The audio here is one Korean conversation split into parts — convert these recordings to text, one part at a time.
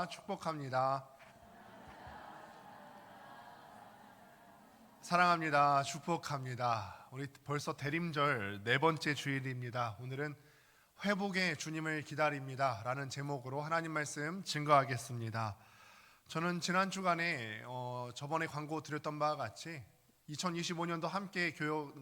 축복합니다. 사랑합니다. 축복합니다. 우리 벌써 대림절 네 번째 주일입니다. 오늘은 회복의 주님을 기다립니다 라는 제목으로 하나님 말씀 증거하겠습니다. 저는 지난 주간에 저번에 광고 드렸던 바와 같이 2025년도 함께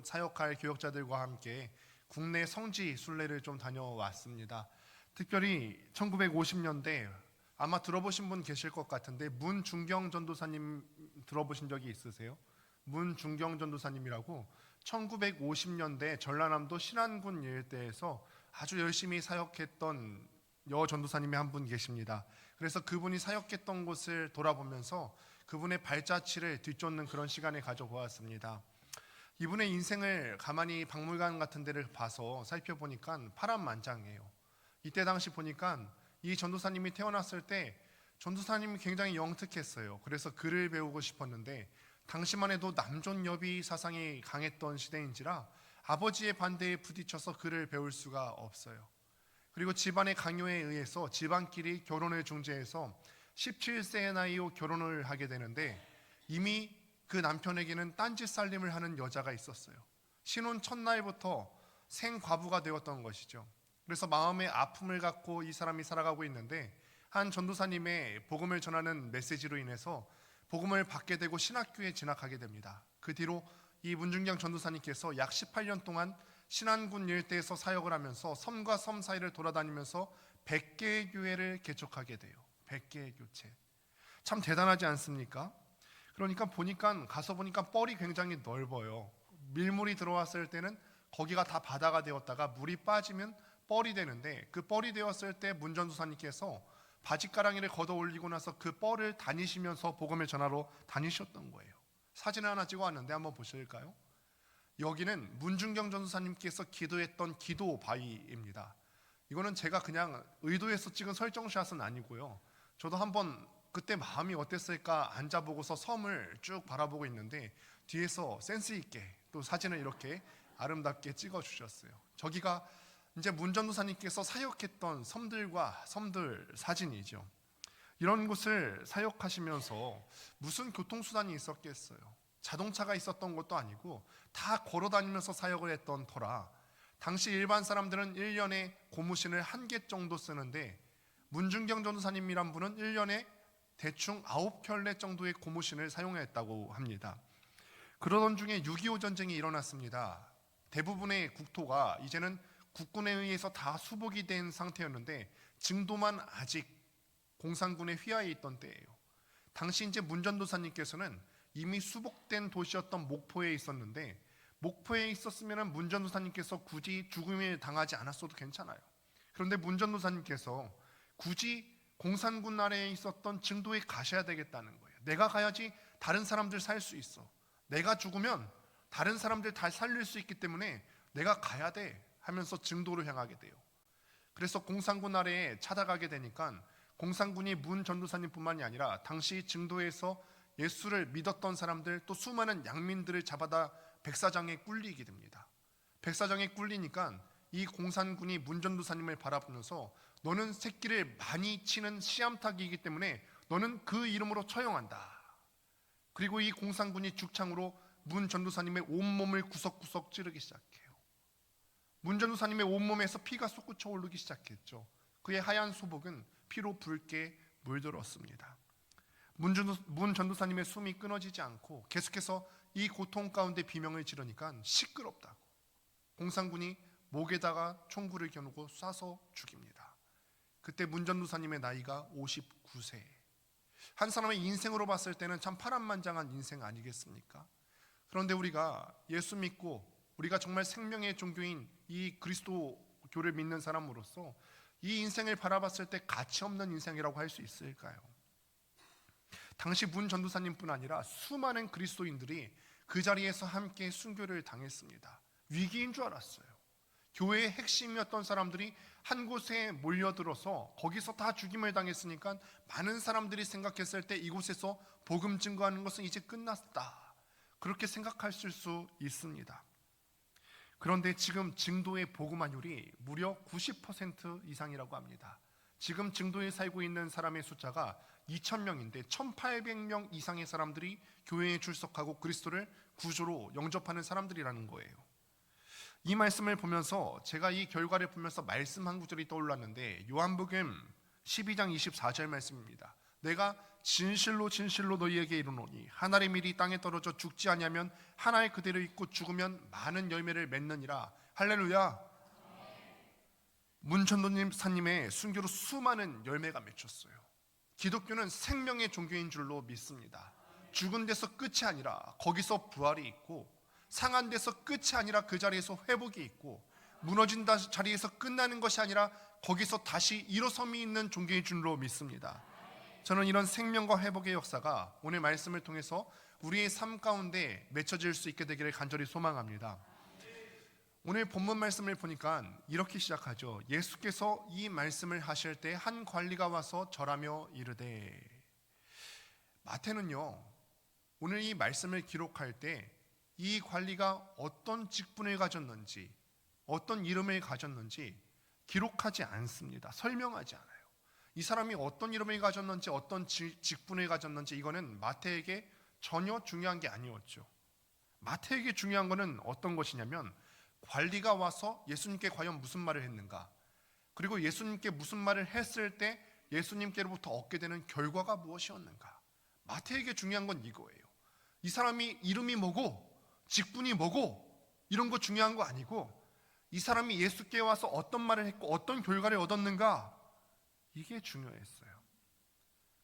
사역할 교역자들과 함께 국내 성지 순례를 좀 다녀왔습니다. 특별히 1950년대 아마 들어보신 분 계실 것 같은데 문중경 전도사님 들어보신 적이 있으세요? 문중경 전도사님이라고 1950년대 전라남도 신안군 일대에서 아주 열심히 사역했던 여 전도사님이 한 분 계십니다. 그래서 그분이 사역했던 곳을 돌아보면서 그분의 발자취를 뒤쫓는 그런 시간을 가져보았습니다. 이분의 인생을 가만히 박물관 같은 데를 봐서 살펴보니까 파란만장해요. 이때 당시 보니까 이 전도사님이 태어났을 때 전도사님이 굉장히 영특했어요. 그래서 글을 배우고 싶었는데 당시만 해도 남존여비 사상이 강했던 시대인지라 아버지의 반대에 부딪혀서 글을 배울 수가 없어요. 그리고 집안의 강요에 의해서 집안끼리 결혼을 중재해서 17세의 나이로 결혼을 하게 되는데 이미 그 남편에게는 딴짓 살림을 하는 여자가 있었어요. 신혼 첫날부터 생과부가 되었던 것이죠. 그래서 마음의 아픔을 갖고 이 사람이 살아가고 있는데 한 전도사님의 복음을 전하는 메시지로 인해서 복음을 받게 되고 신학교에 진학하게 됩니다. 그 뒤로 이 문중경 전도사님께서 약 18년 동안 신안군 일대에서 사역을 하면서 섬과 섬 사이를 돌아다니면서 100개의 교회를 개척하게 돼요. 100개의 교체. 참 대단하지 않습니까? 그러니까 가서 보니까 뻘이 굉장히 넓어요. 밀물이 들어왔을 때는 거기가 다 바다가 되었다가 물이 빠지면 뻘이 되는데 그 뻘이 되었을 때 문 전도사님께서 바짓가랑이를 걷어 올리고 나서 그 뻘을 다니시면서 복음을 전하러 다니셨던 거예요. 사진을 하나 찍어 왔는데 한번 보실까요? 여기는 문중경 전도사님께서 기도했던 기도 바위입니다. 이거는 제가 그냥 의도해서 찍은 설정샷은 아니고요. 저도 한번 그때 마음이 어땠을까 앉아보고서 섬을 쭉 바라보고 있는데 뒤에서 센스 있게 또 사진을 이렇게 아름답게 찍어 주셨어요. 저기가 이제 문 전도사님께서 사역했던 섬들 사진이죠. 이런 곳을 사역하시면서 무슨 교통수단이 있었겠어요? 자동차가 있었던 것도 아니고 다 걸어다니면서 사역을 했던 터라 당시 일반 사람들은 1년에 고무신을 1개 정도 쓰는데 문중경 전도사님이란 분은 1년에 대충 9켤레 정도의 고무신을 사용했다고 합니다. 그러던 중에 6.25 전쟁이 일어났습니다. 대부분의 국토가 이제는 국군에 의해서 다 수복이 된 상태였는데 증도만 아직 공산군에 휘하에 있던 때예요. 당시 이제 문 전도사님께서는 이미 수복된 도시였던 목포에 있었는데 목포에 있었으면 문 전도사님께서 굳이 죽음을 당하지 않았어도 괜찮아요. 그런데 문 전도사님께서 굳이 공산군 아래에 있었던 증도에 가셔야 되겠다는 거예요. 내가 가야지 다른 사람들 살 수 있어. 내가 죽으면 다른 사람들 다 살릴 수 있기 때문에 내가 가야 돼 하면서 증도로 향하게 돼요. 그래서 공산군 아래에 찾아가게 되니까 공산군이 문 전도사님뿐만이 아니라 당시 증도에서 예수를 믿었던 사람들 또 수많은 양민들을 잡아다 백사장에 꿀리게 됩니다. 백사장에 꿀리니까 이 공산군이 문 전도사님을 바라보면서 너는 새끼를 많이 치는 씨암탉이기 때문에 너는 그 이름으로 처형한다. 그리고 이 공산군이 죽창으로 문 전도사님의 온몸을 구석구석 찌르기 시작해요. 문 전도사님의 온몸에서 피가 솟구쳐 오르기 시작했죠. 그의 하얀 소복은 피로 붉게 물들었습니다. 문 전도사님의 숨이 끊어지지 않고 계속해서 이 고통 가운데 비명을 지르니까 시끄럽다고 공산군이 목에다가 총구를 겨누고 쏴서 죽입니다. 그때 문 전도사님의 나이가 59세. 한 사람의 인생으로 봤을 때는 참 파란만장한 인생 아니겠습니까? 그런데 우리가 예수 믿고 우리가 정말 생명의 종교인 이 그리스도교를 믿는 사람으로서 이 인생을 바라봤을 때 가치 없는 인생이라고 할 수 있을까요? 당시 문 전도사님뿐 아니라 수많은 그리스도인들이 그 자리에서 함께 순교를 당했습니다. 위기인 줄 알았어요. 교회의 핵심이었던 사람들이 한 곳에 몰려들어서 거기서 다 죽임을 당했으니까 많은 사람들이 생각했을 때 이곳에서 복음 증거하는 것은 이제 끝났다. 그렇게 생각하실 수 있습니다. 그런데 지금 증도의 복음화율이 무려 90% 이상이라고 합니다. 지금 증도에 살고 있는 사람의 숫자가 2,000명인데 1,800명 이상의 사람들이 교회에 출석하고 그리스도를 구주로 영접하는 사람들이라는 거예요. 이 말씀을 보면서 제가 이 결과를 보면서 말씀 한 구절이 떠올랐는데 요한복음 12장 24절 말씀입니다. 내가 진실로 진실로 너희에게 이르노니 한 알의 밀이 땅에 떨어져 죽지 아니하면 한 알 그대로 있고 죽으면 많은 열매를 맺느니라. 할렐루야. 문천도님 사님의 순교로 수많은 열매가 맺혔어요. 기독교는 생명의 종교인 줄로 믿습니다. 죽은 데서 끝이 아니라 거기서 부활이 있고, 상한 데서 끝이 아니라 그 자리에서 회복이 있고, 무너진 자리에서 끝나는 것이 아니라 거기서 다시 일어섬이 있는 종교인 줄로 믿습니다. 저는 이런 생명과 회복의 역사가 오늘 말씀을 통해서 우리의 삶 가운데 맺혀질 수 있게 되기를 간절히 소망합니다. 오늘 본문 말씀을 보니까 이렇게 시작하죠. 예수께서 이 말씀을 하실 때 한 관리가 와서 절하며 이르되. 마태는요, 오늘 이 말씀을 기록할 때 이 관리가 어떤 직분을 가졌는지, 어떤 이름을 가졌는지 기록하지 않습니다. 설명하지 않아요. 이 사람이 어떤 이름을 가졌는지, 어떤 직분을 가졌는지 이거는 마태에게 전혀 중요한 게 아니었죠. 마태에게 중요한 것은 어떤 것이냐면 관리가 와서 예수님께 과연 무슨 말을 했는가, 그리고 예수님께 무슨 말을 했을 때 예수님께로부터 얻게 되는 결과가 무엇이었는가. 마태에게 중요한 건 이거예요. 이 사람이 이름이 뭐고 직분이 뭐고 이런 거 중요한 거 아니고, 이 사람이 예수께 와서 어떤 말을 했고 어떤 결과를 얻었는가, 이게 중요했어요.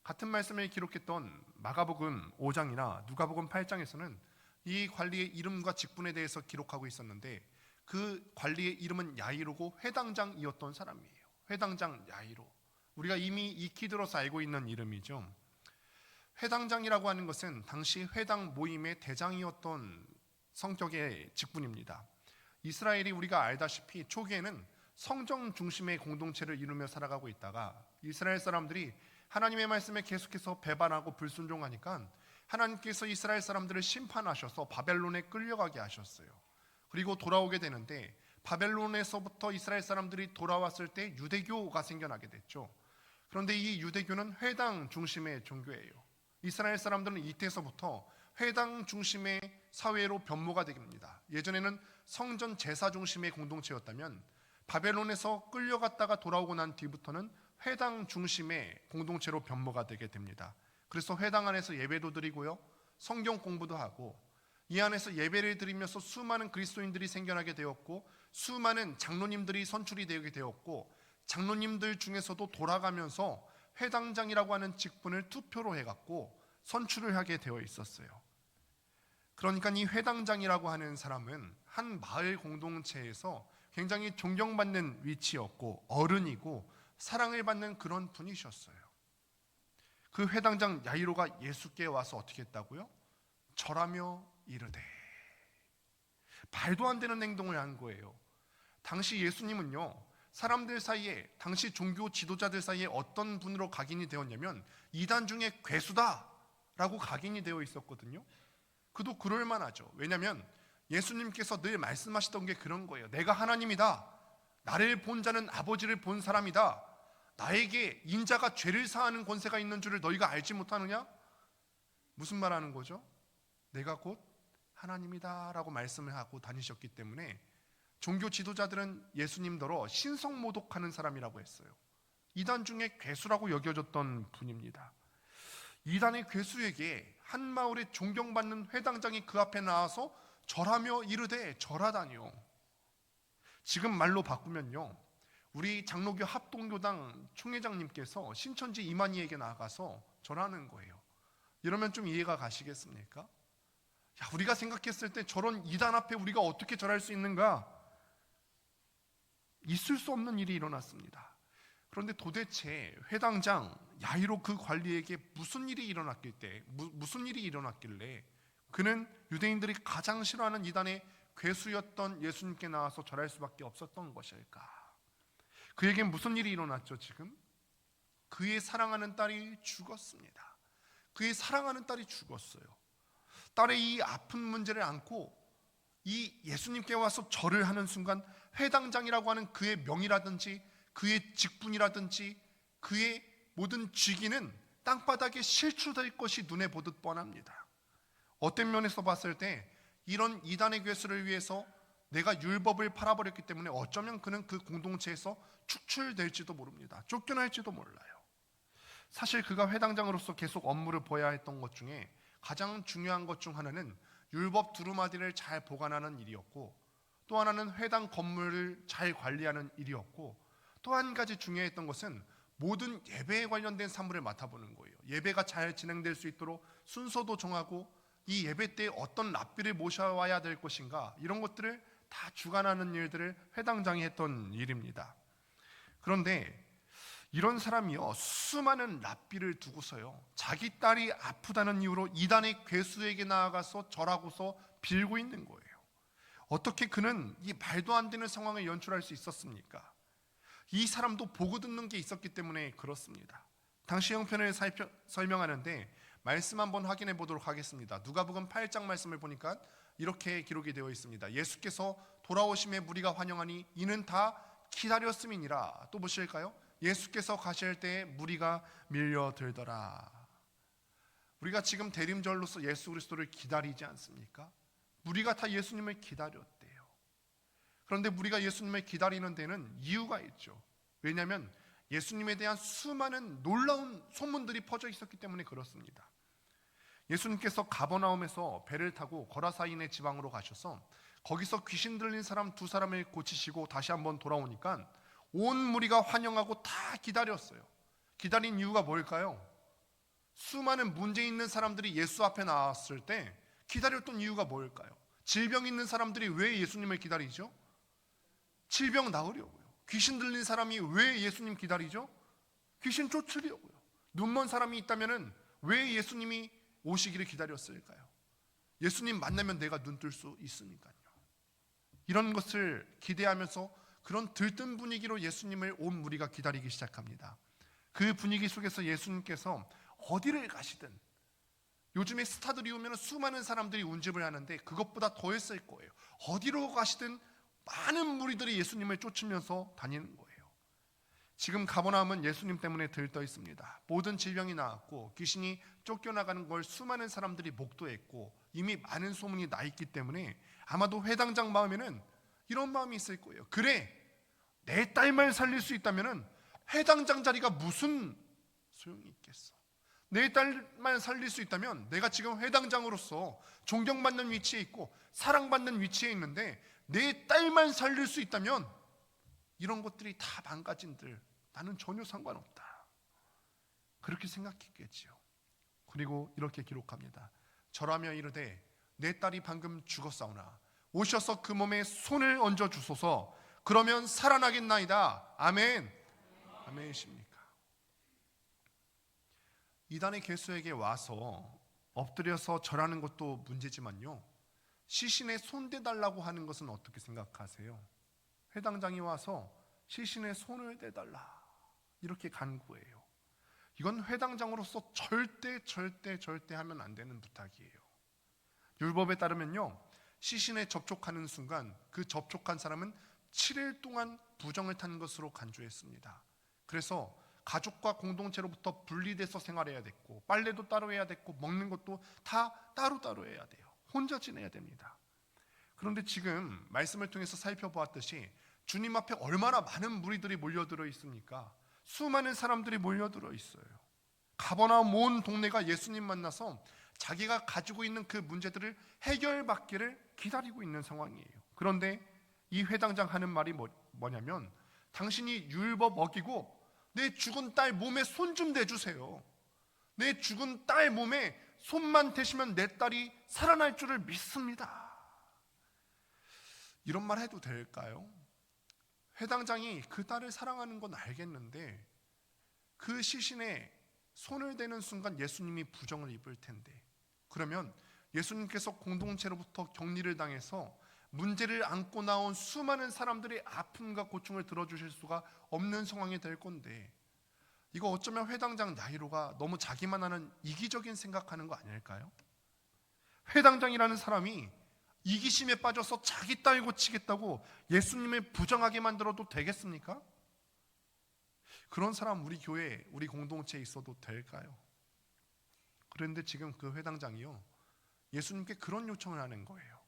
같은 말씀을 기록했던 마가복음 5장이나 누가복음 8장에서는 이 관리의 이름과 직분에 대해서 기록하고 있었는데, 그 관리의 이름은 야이로고 회당장이었던 사람이에요. 회당장 야이로. 우리가 이미 익히 들어서 알고 있는 이름이죠. 회당장이라고 하는 것은 당시 회당 모임의 대장이었던 성격의 직분입니다. 이스라엘이 우리가 알다시피 초기에는 성전 중심의 공동체를 이루며 살아가고 있다가 이스라엘 사람들이 하나님의 말씀에 계속해서 배반하고 불순종하니까 하나님께서 이스라엘 사람들을 심판하셔서 바벨론에 끌려가게 하셨어요. 그리고 돌아오게 되는데, 바벨론에서부터 이스라엘 사람들이 돌아왔을 때 유대교가 생겨나게 됐죠. 그런데 이 유대교는 회당 중심의 종교예요. 이스라엘 사람들은 이때서부터 회당 중심의 사회로 변모가 됩니다. 예전에는 성전 제사 중심의 공동체였다면 바벨론에서 끌려갔다가 돌아오고 난 뒤부터는 회당 중심의 공동체로 변모가 되게 됩니다. 그래서 회당 안에서 예배도 드리고요, 성경 공부도 하고, 이 안에서 예배를 드리면서 수많은 그리스도인들이 생겨나게 되었고, 수많은 장로님들이 선출이 되게 되었고, 장로님들 중에서도 돌아가면서 회당장이라고 하는 직분을 투표로 해갖고 선출을 하게 되어 있었어요. 그러니까 이 회당장이라고 하는 사람은 한 마을 공동체에서 굉장히 존경받는 위치였고 어른이고 사랑을 받는 그런 분이셨어요. 그 회당장 야이로가 예수께 와서 어떻게 했다고요? 절하며 이르되. 말도 안 되는 행동을 한 거예요. 당시 예수님은요, 사람들 사이에, 당시 종교 지도자들 사이에 어떤 분으로 각인이 되었냐면 이단 중에 괴수다라고 각인이 되어 있었거든요. 그도 그럴 만하죠. 왜냐하면 예수님께서 늘 말씀하시던 게 그런 거예요. 내가 하나님이다. 나를 본 자는 아버지를 본 사람이다. 나에게 인자가 죄를 사하는 권세가 있는 줄을 너희가 알지 못하느냐? 무슨 말 하는 거죠? 내가 곧 하나님이다 라고 말씀을 하고 다니셨기 때문에 종교 지도자들은 예수님더러 신성모독하는 사람이라고 했어요. 이단 중에 괴수라고 여겨졌던 분입니다. 이단의 괴수에게 한 마을에 존경받는 회당장이 그 앞에 나와서 절하며 이르되. 절하다니요. 지금 말로 바꾸면요, 우리 장로교 합동교당 총회장님께서 신천지 이만희에게 나가서 절하는 거예요. 이러면 좀 이해가 가시겠습니까? 야, 우리가 생각했을 때 저런 이단 앞에 우리가 어떻게 절할 수 있는가? 있을 수 없는 일이 일어났습니다. 그런데 도대체 회당장 야이로 그 관리에게 무슨 일이 일어났길래 그는 유대인들이 가장 싫어하는 이단의 괴수였던 예수님께 나와서 절할 수밖에 없었던 것일까? 그에겐 무슨 일이 일어났죠? 지금 그의 사랑하는 딸이 죽었습니다. 그의 사랑하는 딸이 죽었어요. 딸의 이 아픈 문제를 안고 이 예수님께 와서 절을 하는 순간 회당장이라고 하는 그의 명이라든지 그의 직분이라든지 그의 모든 쥐기는 땅바닥에 실추될 것이 눈에 보듯 뻔합니다. 어떤 면에서 봤을 때 이런 이단의 괴수를 위해서 내가 율법을 팔아버렸기 때문에 어쩌면 그는 그 공동체에서 축출될지도 모릅니다. 쫓겨날지도 몰라요. 사실 그가 회당장으로서 계속 업무를 보여야 했던 것 중에 가장 중요한 것 중 하나는 율법 두루마리를 잘 보관하는 일이었고, 또 하나는 회당 건물을 잘 관리하는 일이었고, 또 한 가지 중요했던 것은 모든 예배에 관련된 사물을 맡아보는 거예요. 예배가 잘 진행될 수 있도록 순서도 정하고, 이 예배 때 어떤 랍비를 모셔와야 될 것인가, 이런 것들을 다 주관하는 일들을 회당장이 했던 일입니다. 그런데 이런 사람이요, 수많은 랍비를 두고서요, 자기 딸이 아프다는 이유로 이단의 괴수에게 나아가서 절하고서 빌고 있는 거예요. 어떻게 그는 이 말도 안 되는 상황을 연출할 수 있었습니까? 이 사람도 보고 듣는 게 있었기 때문에 그렇습니다. 당시 형편을 설명하는데 말씀 한번 확인해 보도록 하겠습니다. 누가복음 8장 말씀을 보니까 이렇게 기록이 되어 있습니다. 예수께서 돌아오심에 무리가 환영하니 이는 다 기다렸음이니라. 또 보실까요? 예수께서 가실 때에 무리가 밀려들더라. 우리가 지금 대림절로서 예수 그리스도를 기다리지 않습니까? 무리가 다 예수님을 기다렸대요. 그런데 우리가 예수님을 기다리는 데는 이유가 있죠. 왜냐하면 예수님에 대한 수많은 놀라운 소문들이 퍼져 있었기 때문에 그렇습니다. 예수님께서 가버나움에서 배를 타고 거라사인의 지방으로 가셔서 거기서 귀신 들린 사람 2사람을 고치시고 다시 한번 돌아오니까 온 무리가 환영하고 다 기다렸어요. 기다린 이유가 뭘까요? 수많은 문제 있는 사람들이 예수 앞에 나왔을 때 기다렸던 이유가 뭘까요? 질병 있는 사람들이 왜 예수님을 기다리죠? 질병 나으려고요. 귀신 들린 사람이 왜 예수님 기다리죠? 귀신 쫓으려고요. 눈먼 사람이 있다면 왜 예수님이 오시기를 기다렸을까요? 예수님 만나면 내가 눈 뜰 수 있으니까요. 이런 것을 기대하면서 그런 들뜬 분위기로 예수님을 온 무리가 기다리기 시작합니다. 그 분위기 속에서 예수님께서 어디를 가시든, 요즘에 스타들이 오면 수많은 사람들이 운집을 하는데 그것보다 더 했을 거예요. 어디로 가시든 많은 무리들이 예수님을 쫓으면서 다니는 거예요. 지금 가버나움은 예수님 때문에 들떠 있습니다. 모든 질병이 나았고 귀신이 쫓겨나가는 걸 수많은 사람들이 목도했고 이미 많은 소문이 나 있기 때문에 아마도 회당장 마음에는 이런 마음이 있을 거예요. 그래, 내 딸만 살릴 수 있다면 회당장 자리가 무슨 소용이 있겠어. 내 딸만 살릴 수 있다면 내가 지금 회당장으로서 존경받는 위치에 있고 사랑받는 위치에 있는데 내 딸만 살릴 수 있다면 이런 것들이 다 망가진들 나는 전혀 상관없다. 그렇게 생각했겠지요. 그리고 이렇게 기록합니다. 절하며 이르되 내 딸이 방금 죽었사오나 오셔서 그 몸에 손을 얹어 주소서. 그러면 살아나겠나이다. 아멘. 아멘이십니까? 이단의 괴수에게 와서 엎드려서 절하는 것도 문제지만요, 시신에 손대달라고 하는 것은 어떻게 생각하세요? 회당장이 와서 시신에 손을 대달라 이렇게 간구해요. 이건 회당장으로서 절대 하면 안 되는 부탁이에요. 율법에 따르면요, 시신에 접촉하는 순간 그 접촉한 사람은 7일 동안 부정을 탄 것으로 간주했습니다. 그래서 가족과 공동체로부터 분리돼서 생활해야 됐고, 빨래도 따로 해야 됐고, 먹는 것도 다 따로 해야 돼요. 혼자 지내야 됩니다. 그런데 지금 말씀을 통해서 살펴보았듯이 주님 앞에 얼마나 많은 무리들이 몰려들어 있습니까? 수많은 사람들이 몰려들어 있어요. 가버나움 온 동네가 예수님 만나서 자기가 가지고 있는 그 문제들을 해결받기를 기다리고 있는 상황이에요. 그런데 이 회당장 하는 말이 뭐냐면, 당신이 율법 어기고 내 죽은 딸 몸에 손 좀 대주세요. 내 죽은 딸 몸에 손만 대시면 내 딸이 살아날 줄을 믿습니다. 이런 말 해도 될까요? 회당장이 그 딸을 사랑하는 건 알겠는데 그 시신에 손을 대는 순간 예수님이 부정을 입을 텐데, 그러면 예수님께서 공동체로부터 격리를 당해서 문제를 안고 나온 수많은 사람들의 아픔과 고충을 들어주실 수가 없는 상황이 될 건데, 이거 어쩌면 회당장 야이로가 너무 자기만 하는 이기적인 생각하는 거 아닐까요? 회당장이라는 사람이 이기심에 빠져서 자기 딸 고치겠다고 예수님을 부정하게 만들어도 되겠습니까? 그런 사람 우리 교회, 우리 공동체에 있어도 될까요? 그런데 지금 그 회당장이요, 예수님께 그런 요청을 하는 거예요.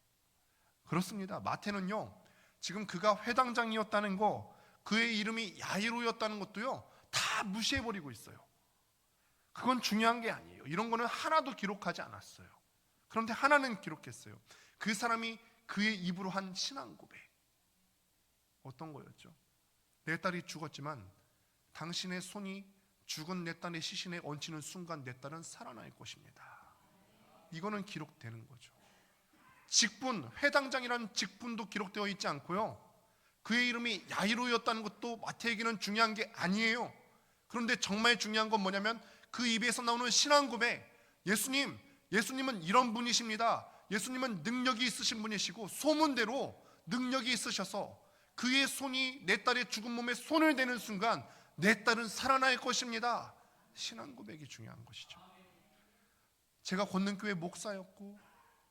그렇습니다. 마태는요, 지금 그가 회당장이었다는 거, 그의 이름이 야이로였다는 것도요, 다 무시해버리고 있어요. 그건 중요한 게 아니에요. 이런 거는 하나도 기록하지 않았어요. 그런데 하나는 기록했어요. 그 사람이 그의 입으로 한 신앙 고백. 어떤 거였죠? 내 딸이 죽었지만 당신의 손이 죽은 내 딸의 시신에 얹히는 순간 내 딸은 살아날 것입니다. 이거는 기록되는 거죠. 직분, 회당장이라는 직분도 기록되어 있지 않고요, 그의 이름이 야이로였다는 것도 마태에게는 중요한 게 아니에요. 그런데 정말 중요한 건 뭐냐면 그 입에서 나오는 신앙 고백. 예수님은 이런 분이십니다. 예수님은 능력이 있으신 분이시고 소문대로 능력이 있으셔서 그의 손이 내 딸의 죽은 몸에 손을 대는 순간 내 딸은 살아날 것입니다. 신앙 고백이 중요한 것이죠. 제가 권능교회 목사였고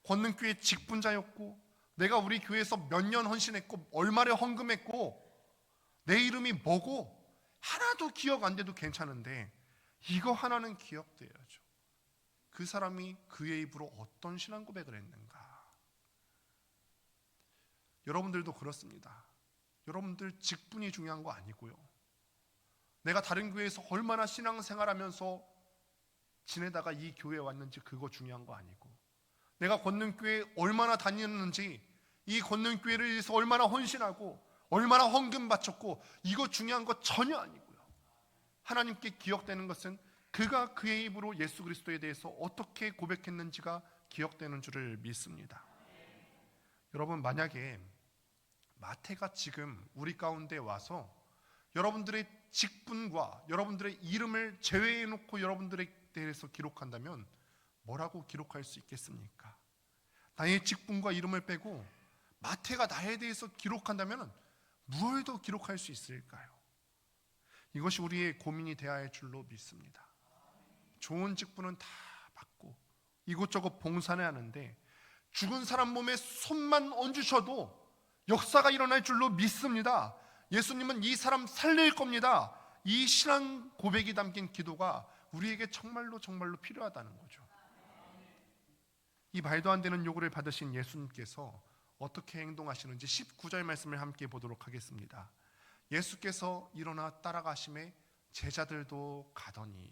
권능교회 직분자였고 내가 우리 교회에서 몇 년 헌신했고 얼마를 헌금했고 내 이름이 뭐고 하나도 기억 안 돼도 괜찮은데 이거 하나는 기억돼야죠. 그 사람이 그의 입으로 어떤 신앙 고백을 했는가. 여러분들도 그렇습니다. 여러분들 직분이 중요한 거 아니고요, 내가 다른 교회에서 얼마나 신앙생활하면서 지내다가 이 교회에 왔는지 그거 중요한 거 아니고, 내가 권능교회 얼마나 다녔는지, 이 권능교회를 위해서 얼마나 헌신하고 얼마나 헌금 바쳤고 이거 중요한 거 전혀 아니고요, 하나님께 기억되는 것은 그가 그의 입으로 예수 그리스도에 대해서 어떻게 고백했는지가 기억되는 줄을 믿습니다. 여러분, 만약에 마태가 지금 우리 가운데 와서 여러분들의 직분과 여러분들의 이름을 제외해 놓고 여러분들에 대해서 기록한다면 뭐라고 기록할 수 있겠습니까? 나의 직분과 이름을 빼고 마태가 나에 대해서 기록한다면 무엇을 더 기록할 수 있을까요? 이것이 우리의 고민이 되어야 할 줄로 믿습니다. 좋은 직분은 다 받고 이곳저곳 봉사는 하는데 죽은 사람 몸에 손만 얹으셔도 역사가 일어날 줄로 믿습니다. 예수님은 이 사람 살릴 겁니다. 이 신앙 고백이 담긴 기도가 우리에게 정말로 필요하다는 거죠. 이 말도 안 되는 요구를 받으신 예수님께서 어떻게 행동하시는지 19절 말씀을 함께 보도록 하겠습니다. 예수께서 일어나 따라가심에 제자들도 가더니.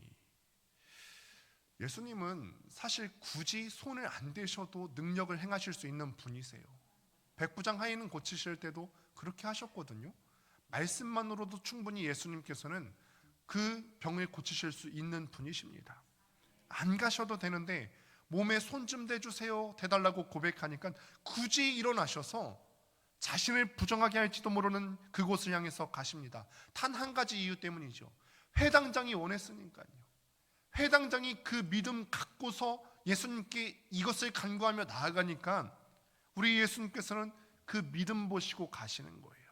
예수님은 사실 굳이 손을 안 대셔도 능력을 행하실 수 있는 분이세요. 백부장 하인은 고치실 때도 그렇게 하셨거든요. 말씀만으로도 충분히 예수님께서는 그 병을 고치실 수 있는 분이십니다. 안 가셔도 되는데 몸에 손 좀 대주세요 대달라고 고백하니까 굳이 일어나셔서 자신을 부정하게 할지도 모르는 그곳을 향해서 가십니다. 단 한 가지 이유 때문이죠. 회당장이 원했으니까요. 회당장이 그 믿음 갖고서 예수님께 이것을 간구하며 나아가니까 우리 예수님께서는 그 믿음 보시고 가시는 거예요.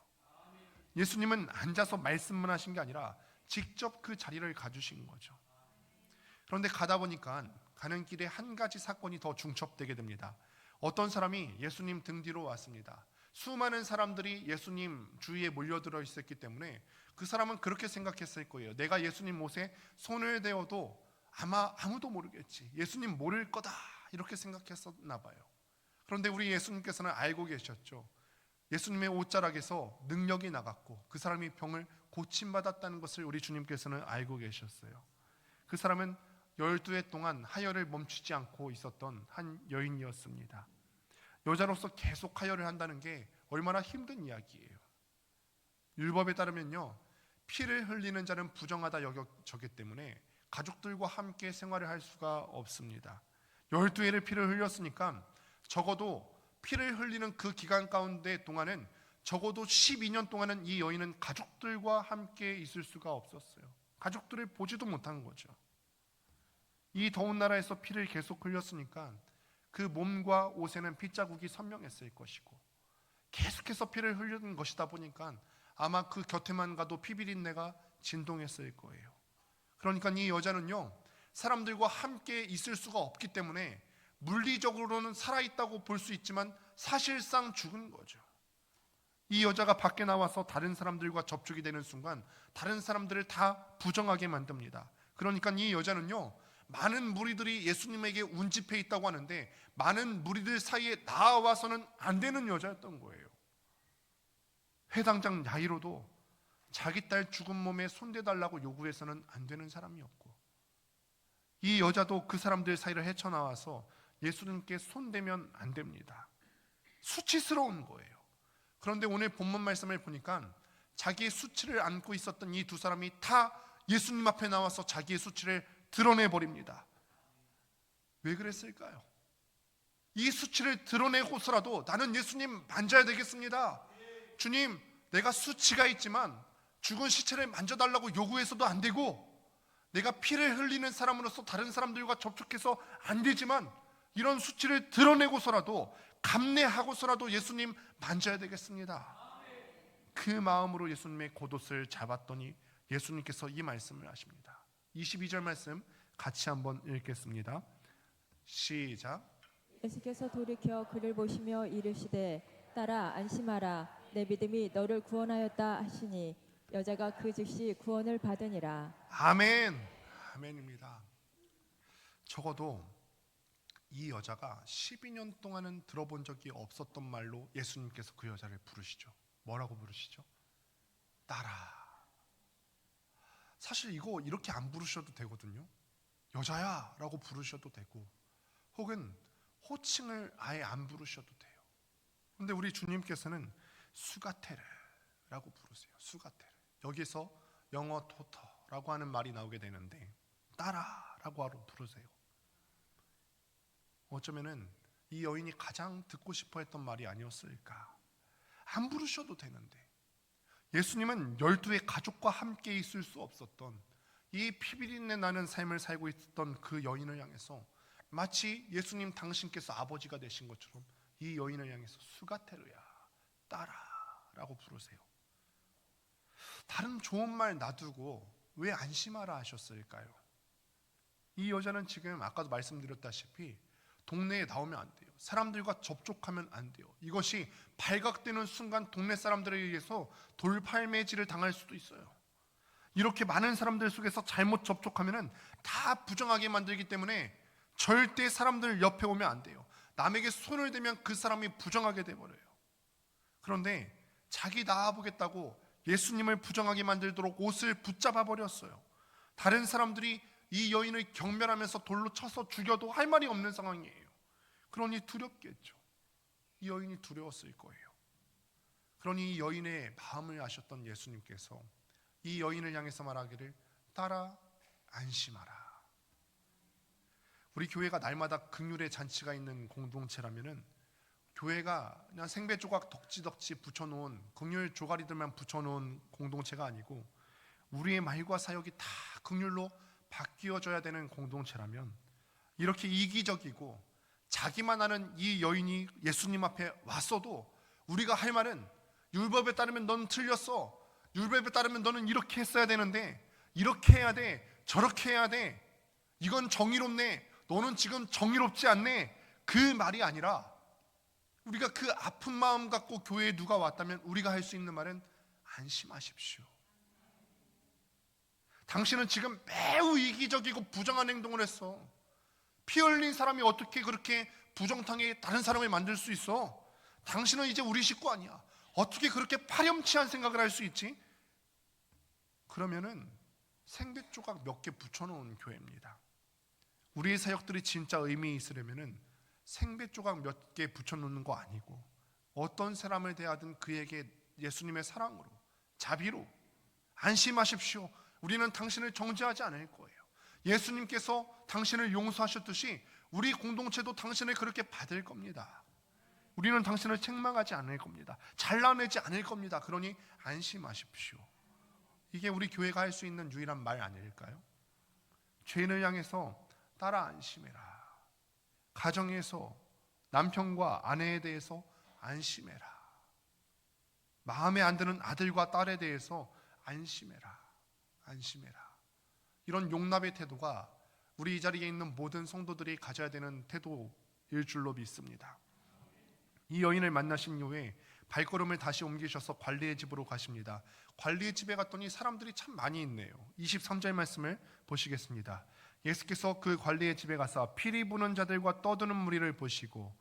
예수님은 앉아서 말씀만 하신 게 아니라 직접 그 자리를 가주신 거죠. 그런데 가다 보니까 가는 길에 한 가지 사건이 더 중첩되게 됩니다. 어떤 사람이 예수님 등 뒤로 왔습니다. 수많은 사람들이 예수님 주위에 몰려들어 있었기 때문에 그 사람은 그렇게 생각했을 거예요. 내가 예수님 옷에 손을 대어도 아마 아무도 모르겠지, 예수님 모를 거다, 이렇게 생각했었나 봐요. 그런데 우리 예수님께서는 알고 계셨죠. 예수님의 옷자락에서 능력이 나갔고 그 사람이 병을 고침받았다는 것을 우리 주님께서는 알고 계셨어요. 그 사람은 12해 동안 하혈을 멈추지 않고 있었던 한 여인이었습니다. 여자로서 계속 하혈을 한다는 게 얼마나 힘든 이야기예요. 율법에 따르면요, 피를 흘리는 자는 부정하다 여겨졌기 때문에 가족들과 함께 생활을 할 수가 없습니다. 12회를 피를 흘렸으니까 적어도 피를 흘리는 그 기간 가운데 동안은 적어도 12년 동안은 이 여인은 가족들과 함께 있을 수가 없었어요. 가족들을 보지도 못한 거죠. 이 더운 나라에서 피를 계속 흘렸으니까 그 몸과 옷에는 핏자국이 선명했을 것이고 계속해서 피를 흘리는 것이다 보니까 아마 그 곁에만 가도 피비린내가 진동했을 거예요. 그러니까 이 여자는요, 사람들과 함께 있을 수가 없기 때문에 물리적으로는 살아있다고 볼 수 있지만 사실상 죽은 거죠. 이 여자가 밖에 나와서 다른 사람들과 접촉이 되는 순간 다른 사람들을 다 부정하게 만듭니다. 그러니까 이 여자는요, 많은 무리들이 예수님에게 운집해 있다고 하는데 많은 무리들 사이에 나와서는 안 되는 여자였던 거예요. 회당장 야이로도 자기 딸 죽은 몸에 손대달라고 요구해서는 안 되는 사람이었고, 이 여자도 그 사람들 사이를 헤쳐나와서 예수님께 손대면 안 됩니다. 수치스러운 거예요. 그런데 오늘 본문 말씀을 보니까 자기의 수치를 안고 있었던 이 두 사람이 다 예수님 앞에 나와서 자기의 수치를 드러내버립니다. 왜 그랬을까요? 이 수치를 드러내고서라도 나는 예수님 만져야 되겠습니다. 주님, 내가 수치가 있지만 죽은 시체를 만져달라고 요구해서도 안 되고, 내가 피를 흘리는 사람으로서 다른 사람들과 접촉해서 안 되지만 이런 수치를 드러내고서라도, 감내하고서라도 예수님 만져야 되겠습니다. 그 마음으로 예수님의 겉옷을 잡았더니 예수님께서 이 말씀을 하십니다. 22절 말씀 같이 한번 읽겠습니다. 시작. 예수께서 돌이켜 그를 보시며 이르시되 딸아 안심하라 내 믿음이 너를 구원하였다 하시니 여자가 그 즉시 구원을 받으니라. 아멘. 아멘입니다. 적어도 이 여자가 12년 동안은 들어본 적이 없었던 말로 예수님께서 그 여자를 부르시죠. 뭐라고 부르시죠? 딸아. 사실 이거 이렇게 안 부르셔도 되거든요. 여자야 라고 부르셔도 되고, 혹은 호칭을 아예 안 부르셔도 돼요. 그런데 우리 주님께서는 수가테르라고 부르세요. 수가테르. 여기서 영어 토터라고 하는 말이 나오게 되는데 딸아라고 부르세요. 어쩌면은 이 여인이 가장 듣고 싶어 했던 말이 아니었을까. 안 부르셔도 되는데 예수님은 12의 가족과 함께 있을 수 없었던 이 피비린내 나는 삶을 살고 있었던 그 여인을 향해서 마치 예수님 당신께서 아버지가 되신 것처럼 이 여인을 향해서 수가테르야, 딸아라고 부르세요. 다른 좋은 말 놔두고 왜 안심하라 하셨을까요? 이 여자는 지금 아까도 말씀드렸다시피 동네에 나오면 안 돼요. 사람들과 접촉하면 안 돼요. 이것이 발각되는 순간 동네 사람들에 의해서 돌팔매질을 당할 수도 있어요. 이렇게 많은 사람들 속에서 잘못 접촉하면 다 부정하게 만들기 때문에 절대 사람들 옆에 오면 안 돼요. 남에게 손을 대면 그 사람이 부정하게 돼버려요. 그런데 자기 나아보겠다고 예수님을 부정하게 만들도록 옷을 붙잡아 버렸어요. 다른 사람들이 이 여인을 경멸하면서 돌로 쳐서 죽여도 할 말이 없는 상황이에요. 그러니 두렵겠죠. 이 여인이 두려웠을 거예요. 그러니 이 여인의 마음을 아셨던 예수님께서 이 여인을 향해서 말하기를 딸아 안심하라. 우리 교회가 날마다 긍휼의 잔치가 있는 공동체라면은 교회가 그냥 생배 조각 덕지덕지 붙여놓은 긍휼 조가리들만 붙여놓은 공동체가 아니고 우리의 말과 사역이 다 긍휼로 바뀌어져야 되는 공동체라면, 이렇게 이기적이고 자기만 아는 이 여인이 예수님 앞에 왔어도 우리가 할 말은 율법에 따르면 넌 틀렸어, 율법에 따르면 너는 이렇게 했어야 되는데 이렇게 해야 돼, 저렇게 해야 돼, 이건 정의롭네, 너는 지금 정의롭지 않네, 그 말이 아니라 우리가 그 아픈 마음 갖고 교회에 누가 왔다면 우리가 할 수 있는 말은 안심하십시오. 당신은 지금 매우 이기적이고 부정한 행동을 했어. 피 흘린 사람이 어떻게 그렇게 부정탕에 다른 사람을 만들 수 있어? 당신은 이제 우리 식구 아니야. 어떻게 그렇게 파렴치한 생각을 할 수 있지? 그러면은 생배 조각 몇 개 붙여놓은 교회입니다. 우리의 사역들이 진짜 의미 있으려면은 생배 조각 몇 개 붙여놓는 거 아니고 어떤 사람을 대하든 그에게 예수님의 사랑으로, 자비로 안심하십시오. 우리는 당신을 정죄하지 않을 거예요. 예수님께서 당신을 용서하셨듯이 우리 공동체도 당신을 그렇게 받을 겁니다. 우리는 당신을 책망하지 않을 겁니다. 잘라내지 않을 겁니다. 그러니 안심하십시오. 이게 우리 교회가 할 수 있는 유일한 말 아닐까요? 죄인을 향해서 따라 안심해라. 가정에서 남편과 아내에 대해서 안심해라. 마음에 안 드는 아들과 딸에 대해서 안심해라. 안심해라. 이런 용납의 태도가 우리 이 자리에 있는 모든 성도들이 가져야 되는 태도일 줄로 믿습니다. 이 여인을 만나신 이후에 발걸음을 다시 옮기셔서 관리의 집으로 가십니다. 관리의 집에 갔더니 사람들이 참 많이 있네요. 23절 말씀을 보시겠습니다. 예수께서 그 관리의 집에 가서 피리 부는 자들과 떠드는 무리를 보시고,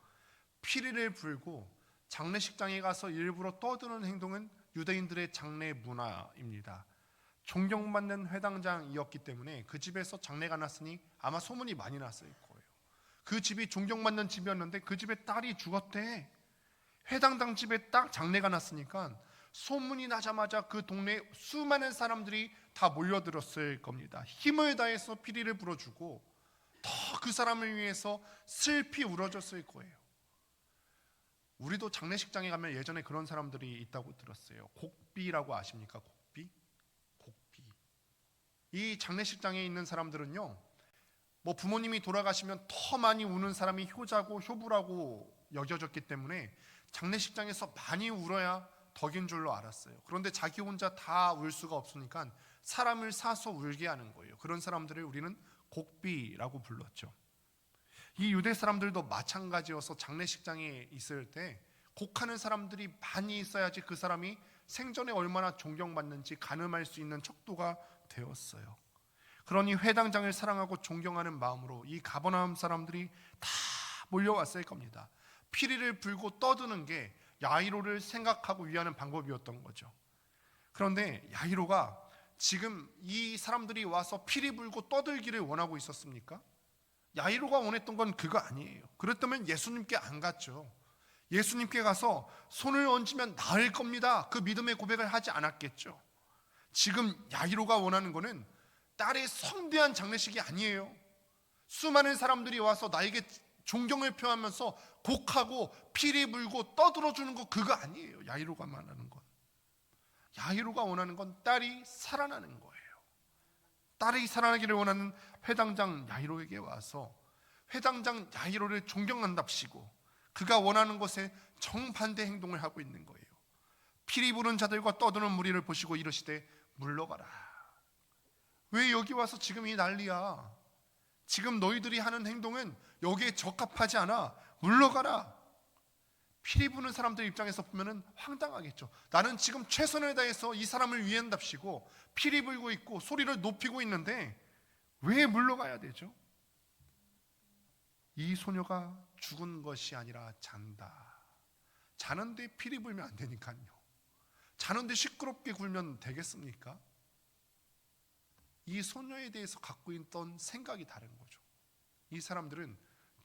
피리를 불고 장례식장에 가서 일부러 떠드는 행동은 유대인들의 장례 문화입니다. 존경받는 회당장이었기 때문에 그 집에서 장례가 났으니 아마 소문이 많이 났을 거예요. 그 집이 존경받는 집이었는데 그 집에 딸이 죽었대. 회당장 집에 딱 장례가 났으니까 소문이 나자마자 그 동네에 수많은 사람들이 다 몰려들었을 겁니다. 힘을 다해서 피리를 불어주고 더 그 사람을 위해서 슬피 울어줬을 거예요. 우리도 장례식장에 가면 예전에 그런 사람들이 있다고 들었어요. 곡비라고 아십니까? 곡비? 이 장례식장에 있는 사람들은요, 뭐 부모님이 돌아가시면 더 많이 우는 사람이 효자고 효부라고 여겨졌기 때문에 장례식장에서 많이 울어야 덕인 줄로 알았어요. 그런데 자기 혼자 다 울 수가 없으니까 사람을 사서 울게 하는 거예요. 그런 사람들을 우리는 곡비라고 불렀죠. 이 유대 사람들도 마찬가지여서 장례식장에 있을 때 곡하는 사람들이 많이 있어야지 그 사람이 생전에 얼마나 존경받는지 가늠할 수 있는 척도가 되었어요. 그러니 회당장을 사랑하고 존경하는 마음으로 이 가버나움 사람들이 다 몰려왔을 겁니다. 피리를 불고 떠드는 게 야이로를 생각하고 위하는 방법이었던 거죠. 그런데 야이로가 지금 이 사람들이 와서 피리 불고 떠들기를 원하고 있었습니까? 야이로가 원했던 건 그거 아니에요. 그랬다면 예수님께 안 갔죠. 예수님께 가서 손을 얹으면 나을 겁니다, 그 믿음의 고백을 하지 않았겠죠. 지금 야이로가 원하는 거는 딸의 성대한 장례식이 아니에요. 수많은 사람들이 와서 나에게 존경을 표하면서 곡하고 피리 불고 떠들어주는 거, 그거 아니에요. 야이로가 말하는 건. 야이로가 원하는 건 딸이 살아나는 거예요. 딸이 살아나기를 원하는 회당장 야이로에게 와서 회당장 야이로를 존경한답시고 그가 원하는 것에 정반대 행동을 하고 있는 거예요. 피리 부는 자들과 떠드는 무리를 보시고 이르시되 물러가라. 왜 여기 와서 지금 이 난리야? 지금 너희들이 하는 행동은 여기에 적합하지 않아. 물러가라. 피리 부는 사람들 입장에서 보면은 황당하겠죠. 나는 지금 최선을 다해서 이 사람을 위한답시고 피리 불고 있고 소리를 높이고 있는데 왜 물러가야 되죠? 이 소녀가 죽은 것이 아니라 잔다. 자는데 피리 불면 안 되니까요. 자는데 시끄럽게 굴면 되겠습니까? 이 소녀에 대해서 갖고 있던 생각이 다른 거죠. 이 사람들은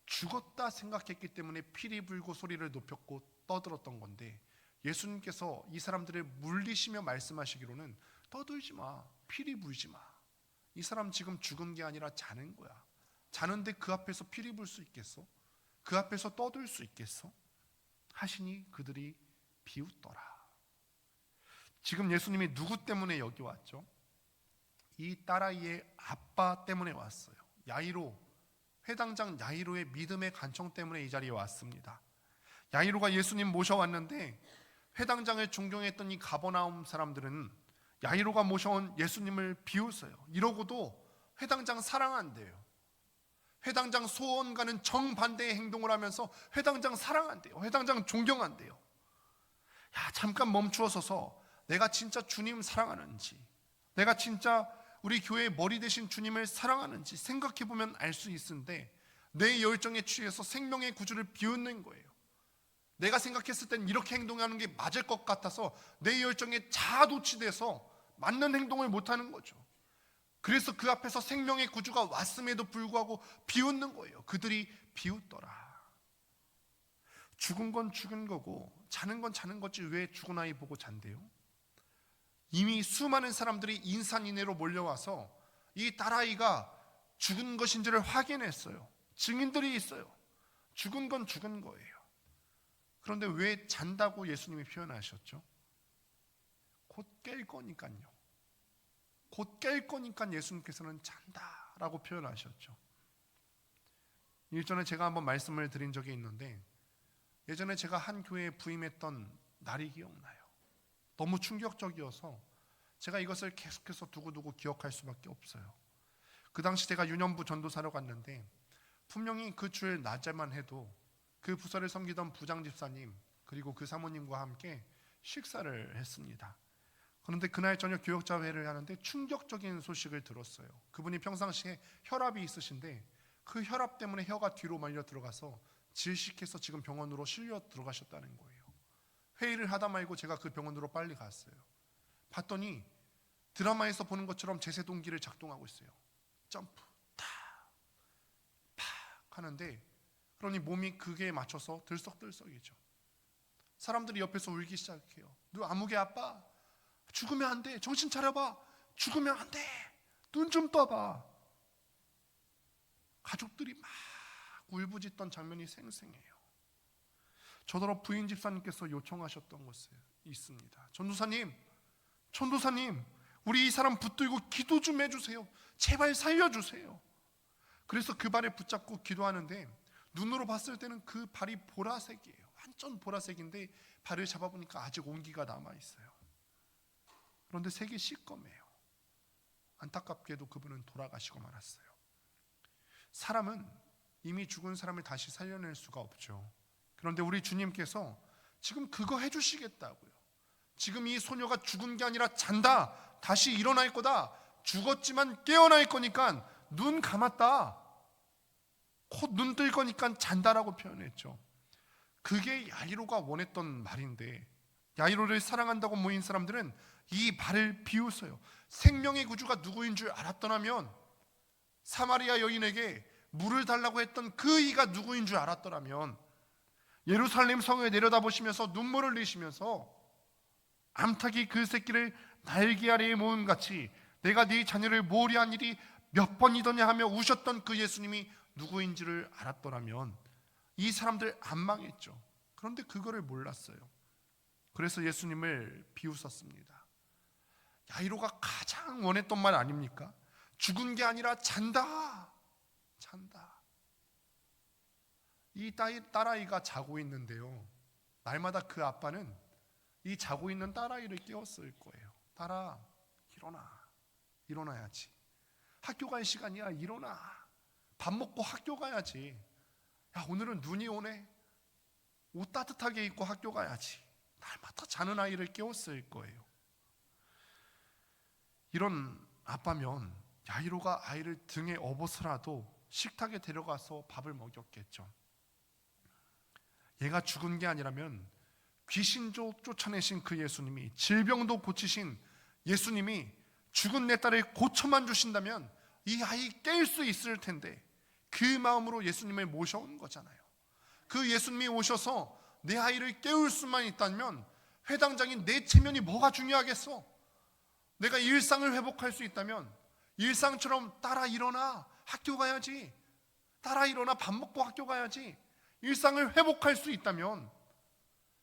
죽었다 생각했기 때문에 피리 불고 소리를 높였고 떠들었던 건데, 예수님께서 이 사람들을 물리시며 말씀하시기로는 떠들지 마, 피리 불지 마. 이 사람 지금 죽은 게 아니라 자는 거야. 자는데 그 앞에서 피리 불 수 있겠어? 그 앞에서 떠들 수 있겠어? 하시니 그들이 비웃더라. 지금 예수님이 누구 때문에 여기 왔죠? 이 딸아이의 아빠 때문에 왔어요. 야이로, 회당장 야이로의 믿음의 간청 때문에 이 자리에 왔습니다. 야이로가 예수님 모셔왔는데 회당장을 존경했던 이 가버나움 사람들은 야이로가 모셔온 예수님을 비웃어요. 이러고도 회당장 사랑한대요. 회당장 소원과는 정반대의 행동을 하면서 회당장 사랑한대요. 회당장 존경한대요. 야, 잠깐 멈추어 서서 내가 진짜 주님 사랑하는지, 내가 진짜 우리 교회의 머리 대신 주님을 사랑하는지 생각해 보면 알 수 있는데, 내 열정에 취해서 생명의 구주를 비웃는 거예요. 내가 생각했을 땐 이렇게 행동하는 게 맞을 것 같아서 내 열정에 자아도취돼서 맞는 행동을 못하는 거죠. 그래서 그 앞에서 생명의 구주가 왔음에도 불구하고 비웃는 거예요. 그들이 비웃더라. 죽은 건 죽은 거고 자는 건 자는 거지 왜 죽은 아이 보고 잔대요? 이미 수많은 사람들이 인산인해로 몰려와서 이 딸아이가 죽은 것인지를 확인했어요. 증인들이 있어요. 죽은 건 죽은 거예요. 그런데 왜 잔다고 예수님이 표현하셨죠? 곧 깰 거니까요. 곧 깰 거니까 예수님께서는 잔다라고 표현하셨죠. 일전에 제가 한번 말씀을 드린 적이 있는데, 예전에 제가 한 교회에 부임했던 날이 기억나요. 너무 충격적이어서 제가 이것을 계속해서 두고두고 기억할 수밖에 없어요. 그 당시 제가 유년부 전도사로 갔는데 분명히 그 주일 낮에만 해도 그 부서를 섬기던 부장 집사님, 그리고 그 사모님과 함께 식사를 했습니다. 그런데 그날 저녁 교역자 회를 하는데 충격적인 소식을 들었어요. 그분이 평상시에 혈압이 있으신데 그 혈압 때문에 혀가 뒤로 말려 들어가서 질식해서 지금 병원으로 실려 들어가셨다는 거예요. 회의를 하다 말고 제가 그 병원으로 빨리 갔어요. 봤더니 드라마에서 보는 것처럼 제세동기를 작동하고 있어요. 점프, 탁, 팍 하는데, 그러니 몸이 그게 맞춰서 들썩들썩이죠. 사람들이 옆에서 울기 시작해요. 너 아무개 아빠, 죽으면 안 돼. 정신 차려봐. 죽으면 안 돼. 눈 좀 떠봐. 가족들이 막 울부짖던 장면이 생생해요. 저더러 부인 집사님께서 요청하셨던 것이 있습니다. 전도사님, 우리 이 사람 붙들고 기도 좀 해주세요. 제발 살려주세요. 그래서 그 발을 붙잡고 기도하는데 눈으로 봤을 때는 그 발이 보라색이에요. 완전 보라색인데 발을 잡아보니까 아직 온기가 남아있어요. 그런데 색이 시꺼매요. 안타깝게도 그분은 돌아가시고 말았어요. 사람은 이미 죽은 사람을 다시 살려낼 수가 없죠. 그런데 우리 주님께서 지금 그거 해주시겠다고요. 지금 이 소녀가 죽은 게 아니라 잔다. 다시 일어날 거다. 죽었지만 깨어날 거니까 눈 감았다. 곧 눈 뜰 거니까 잔다라고 표현했죠. 그게 야이로가 원했던 말인데, 야이로를 사랑한다고 모인 사람들은 이 말을 비웃어요. 생명의 구주가 누구인 줄 알았더라면, 사마리아 여인에게 물을 달라고 했던 그 이가 누구인 줄 알았더라면, 예루살렘 성을 내려다보시면서 눈물을 흘리시면서 암탉이 그 새끼를 날개 아래에 모은 같이 내가 네 자녀를 모리한 일이 몇 번이더냐 하며 우셨던 그 예수님이 누구인지를 알았더라면 이 사람들 안 망했죠. 그런데 그거를 몰랐어요. 그래서 예수님을 비웃었습니다. 야이로가 가장 원했던 말 아닙니까? 죽은 게 아니라 잔다. 이 딸아이가 자고 있는데요, 날마다 그 아빠는 이 자고 있는 딸아이를 깨웠을 거예요. 딸아, 일어나야지. 학교 갈 시간이야. 일어나. 밥 먹고 학교 가야지. 야, 오늘은 눈이 오네. 옷 따뜻하게 입고 학교 가야지. 날마다 자는 아이를 깨웠을 거예요. 이런 아빠면 야이로가 아이를 등에 업어서라도 식탁에 데려가서 밥을 먹였겠죠. 얘가 죽은 게 아니라면 귀신도 쫓아내신 그 예수님이, 질병도 고치신 예수님이 죽은 내 딸을 고쳐만 주신다면 이 아이 깰 수 있을 텐데, 그 마음으로 예수님을 모셔온 거잖아요. 그 예수님이 오셔서 내 아이를 깨울 수만 있다면 회당장인 내 체면이 뭐가 중요하겠어? 내가 일상을 회복할 수 있다면 일상처럼 딸아 일어나 학교 가야지, 딸아 일어나 밥 먹고 학교 가야지, 일상을 회복할 수 있다면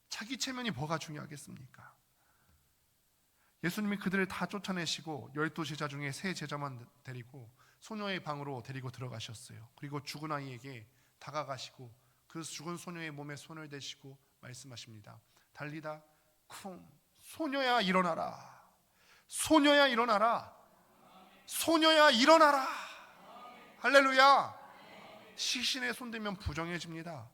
자기 체면이 뭐가 중요하겠습니까? 예수님이 그들을 다 쫓아내시고 12제자 중에 3제자만 데리고 소녀의 방으로 데리고 들어가셨어요. 그리고 죽은 아이에게 다가가시고 그 죽은 소녀의 몸에 손을 대시고 말씀하십니다. 달리다 쿵, 소녀야 일어나라. 소녀야 일어나라. 소녀야 일어나라. 할렐루야. 시신에 손대면 부정해집니다.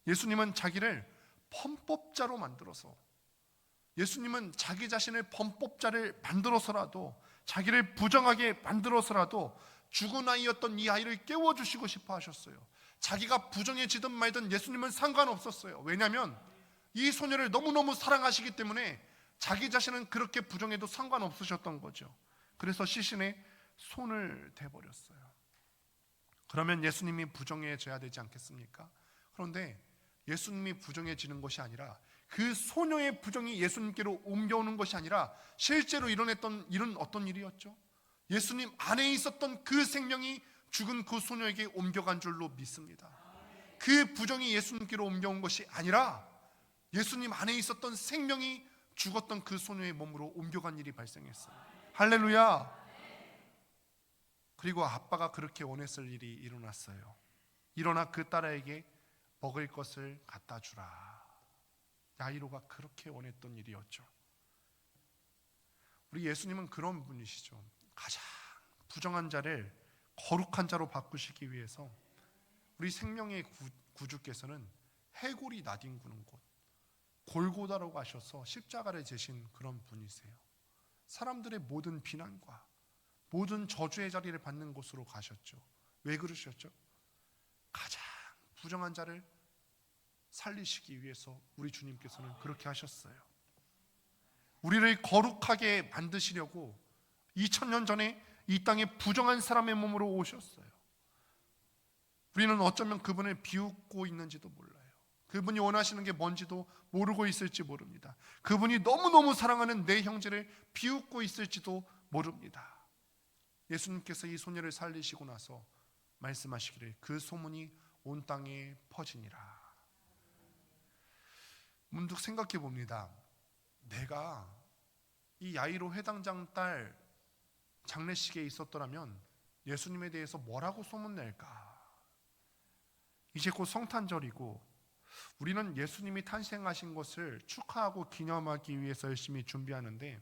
예수님은 자기를 범법자로 만들어서, 예수님은 자기 자신을 범법자를 만들어서라도, 자기를 부정하게 만들어서라도 죽은 아이였던 이 아이를 깨워주시고 싶어 하셨어요. 자기가 부정해지든 말든 예수님은 상관없었어요. 왜냐하면 이 소녀를 너무너무 사랑하시기 때문에 자기 자신은 그렇게 부정해도 상관없으셨던 거죠. 그래서 시신에 손을 대버렸어요. 그러면 예수님이 부정해져야 되지 않겠습니까? 그런데 예수님이 부정해지는 것이 아니라 그 소녀의 부정이 예수님께로 옮겨오는 것이 아니라 실제로 일어났던 일은 어떤 일이었죠? 예수님 안에 있었던 그 생명이 죽은 그 소녀에게 옮겨간 줄로 믿습니다. 그 부정이 예수님께로 옮겨온 것이 아니라 예수님 안에 있었던 생명이 죽었던 그 소녀의 몸으로 옮겨간 일이 발생했어요. 할렐루야. 그리고 아빠가 그렇게 원했을 일이 일어났어요. 일어나 그 딸에게 먹을 것을 갖다 주라. 야이로가 그렇게 원했던 일이었죠. 우리 예수님은 그런 분이시죠. 가장 부정한 자를 거룩한 자로 바꾸시기 위해서 우리 생명의 구주께서는 해골이 나뒹구는 곳, 골고다로 가셔서 십자가를 지신 그런 분이세요. 사람들의 모든 비난과 모든 저주의 자리를 받는 곳으로 가셨죠. 왜 그러셨죠? 가장 부정한 자를 살리시기 위해서 우리 주님께서는 그렇게 하셨어요. 우리를 거룩하게 만드시려고 2000년 전에 이 땅에 부정한 사람의 몸으로 오셨어요. 우리는 어쩌면 그분을 비웃고 있는지도 몰라요. 그분이 원하시는 게 뭔지도 모르고 있을지 모릅니다. 그분이 너무너무 사랑하는 내 형제를 비웃고 있을지도 모릅니다. 예수님께서 이 소녀를 살리시고 나서 말씀하시기를 그 소문이 온 땅에 퍼지니라. 문득 생각해 봅니다. 내가 이 야이로 회당장 딸 장례식에 있었더라면 예수님에 대해서 뭐라고 소문낼까? 이제 곧 성탄절이고 우리는 예수님이 탄생하신 것을 축하하고 기념하기 위해서 열심히 준비하는데,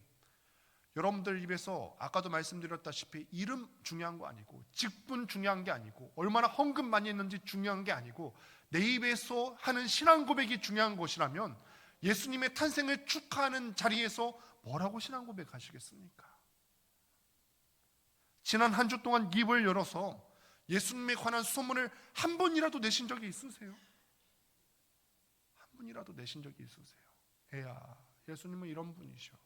여러분들 입에서 아까도 말씀드렸다시피 이름 중요한 거 아니고, 직분 중요한 게 아니고, 얼마나 헌금 많이 했는지 중요한 게 아니고, 내 입에서 하는 신앙 고백이 중요한 것이라면 예수님의 탄생을 축하하는 자리에서 뭐라고 신앙 고백하시겠습니까? 지난 한 주 동안 입을 열어서 예수님에 관한 소문을 한 번이라도 내신 적이 있으세요? 한 번이라도 내신 적이 있으세요? 에야, 예수님은 이런 분이셔.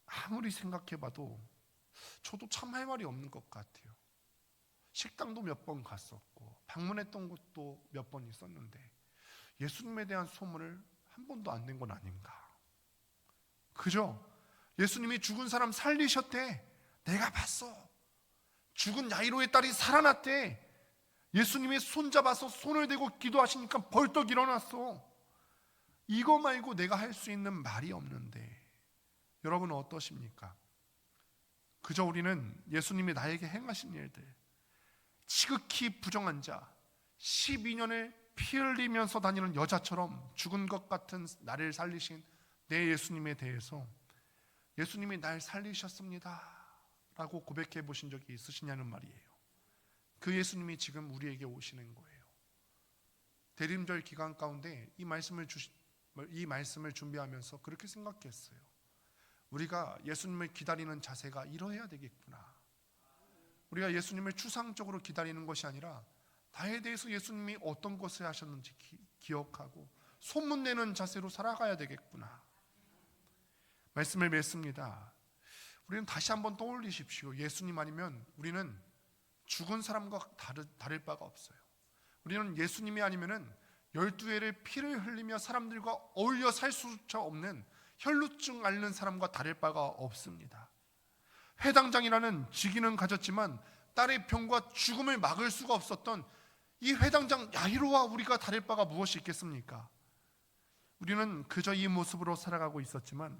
아무리 생각해봐도 저도 참 할 말이 없는 것 같아요. 식당도 몇 번 갔었고 방문했던 곳도 몇 번 있었는데 예수님에 대한 소문을 한 번도 안 낸 건 아닌가. 그죠? 예수님이 죽은 사람 살리셨대. 내가 봤어. 죽은 야이로의 딸이 살아났대. 예수님이 손잡아서 손을 대고 기도하시니까 벌떡 일어났어. 이거 말고 내가 할 수 있는 말이 없는데 여러분은 어떠십니까? 그저 우리는 예수님이 나에게 행하신 일들, 지극히 부정한 자, 12년을 피 흘리면서 다니는 여자처럼 죽은 것 같은 나를 살리신 내 예수님에 대해서 예수님이 날 살리셨습니다 라고 고백해 보신 적이 있으시냐는 말이에요. 그 예수님이 지금 우리에게 오시는 거예요. 대림절 기간 가운데 이 말씀을 준비하면서 그렇게 생각했어요. 우리가 예수님을 기다리는 자세가 이러해야 되겠구나. 우리가 예수님을 추상적으로 기다리는 것이 아니라 나에 대해서 예수님이 어떤 것을 하셨는지 기억하고 소문내는 자세로 살아가야 되겠구나. 말씀을 맺습니다. 우리는 다시 한번 떠올리십시오. 예수님 아니면 우리는 죽은 사람과 다를 바가 없어요. 우리는 예수님이 아니면은 12회를 피를 흘리며 사람들과 어울려 살 수조차 없는 혈루증 앓는 사람과 다를 바가 없습니다. 회당장이라는 직위는 가졌지만 딸의 병과 죽음을 막을 수가 없었던 이 회당장 야이로와 우리가 다를 바가 무엇이 있겠습니까? 우리는 그저 이 모습으로 살아가고 있었지만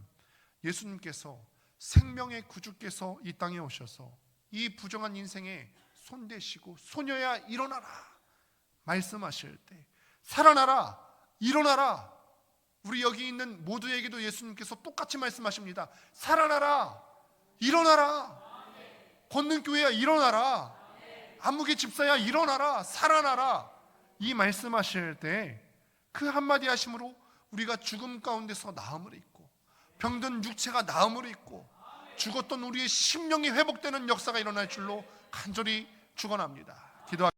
예수님께서 생명의 구주께서 이 땅에 오셔서 이 부정한 인생에 손대시고 소녀야 일어나라 말씀하실 때, 살아나라 일어나라, 우리 여기 있는 모두에게도 예수님께서 똑같이 말씀하십니다. 살아나라 일어나라. 권능교회야 일어나라. 안무개 집사야 일어나라 살아나라. 이 말씀하실 때 그 한마디 하심으로 우리가 죽음 가운데서 나음을 입고 병든 육체가 나음을 입고 죽었던 우리의 심령이 회복되는 역사가 일어날 줄로 간절히 축원합니다. 기도합니다.